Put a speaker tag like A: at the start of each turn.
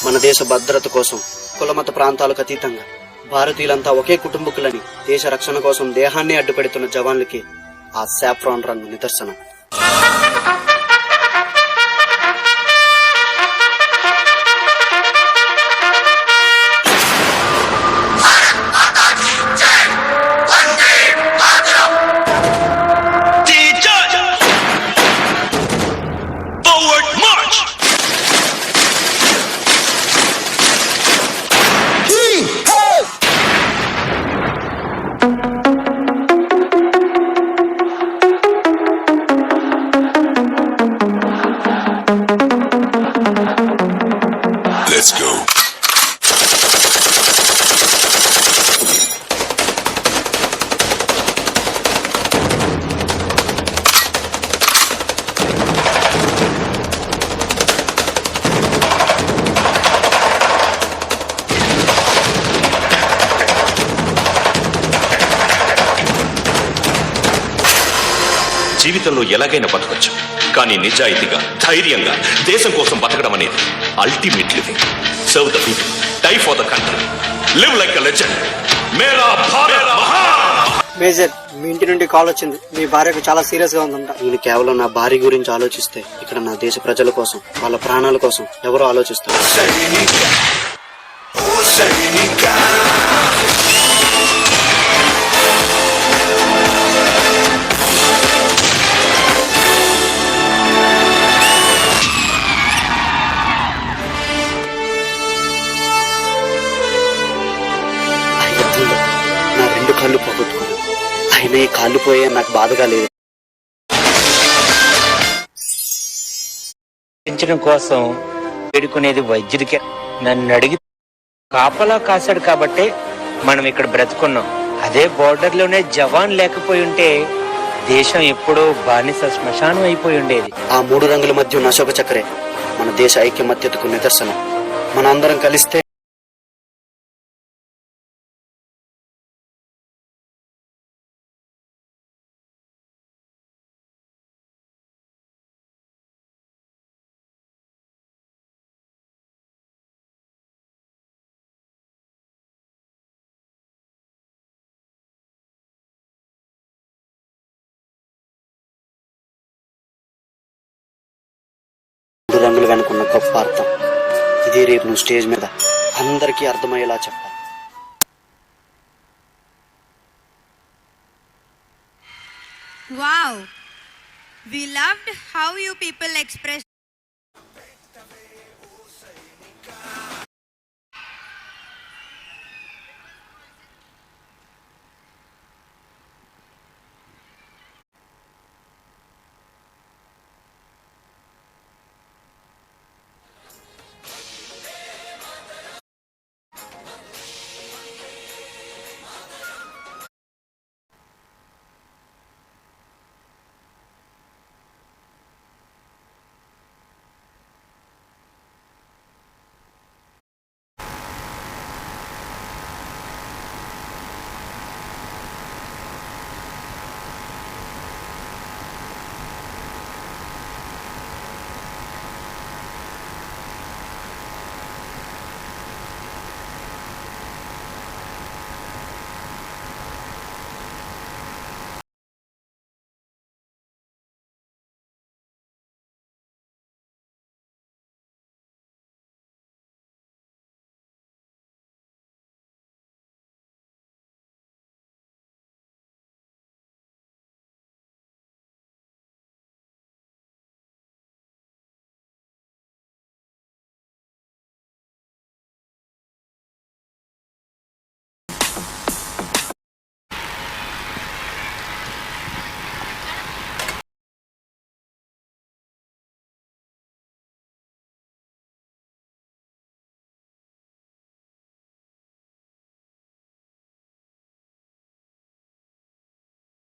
A: మన దేశ భద్రత కోసం కులమత ప్రాంతాలకు అతీతంగా భారతీయులంతా ఒకే కుటుంబకులని దేశ రక్షణ కోసం దేహాన్ని అడ్డుపెడుతున్న జవాన్లకి ఆ సాఫ్రాన్ రంగు నిదర్శనం.
B: Let's go. జీవితంలో ఎలాగైనా బతకచ్చు, కానీ నిజాయితీగా ధైర్యంగా దేశం కోసం బతకడం అనేది ultimate living. Serve the people, die for the country, live like a legend. మేరా భారత్ మహాన్.
C: మేజర్, మీ ఇంటి నుండి కాల్ వచ్చింది. మీ భార్యకు చాలా సీరియస్ గా ఉందంట.
A: నేను కేవలం నా భార్య గురించి ఆలోచిస్తే ఇక్కడ నా దేశ ప్రజల కోసం, వాళ్ళ ప్రాణాల కోసం ఎవరో ఆలోచిస్తారు. నా రెండు కాళ్ళు పోగొట్టుకున్నాను. అయినా ఈ కాళ్ళు పోయే నాకు బాధగా లేదు.
D: పెంచడం కోసం వేడుకునేది వైద్యుడికే. నన్ను అడిగి కాపలా కాశాడు కాబట్టే మనం ఇక్కడ బ్రతుకున్నాం. అదే బోర్డర్ లోనే జవాన్ లేకపోయి ఉంటే దేశం ఎప్పుడో బానిస శ్మశానం అయిపోయి ఉండేది.
A: ఆ మూడు రంగుల మధ్య ఉన్న అశోక చక్రే మన దేశ ఐక్యమత్యతకు నిదర్శనం. మన అందరం కలిస్తే మూడు రంగులు వెనుకున్న గొప్ప అర్థం ఇది. రేపు నువ్వు స్టేజ్ మీద అందరికీ అర్థమయ్యేలా చెప్పాలి.
E: Wow! We loved how you people expressed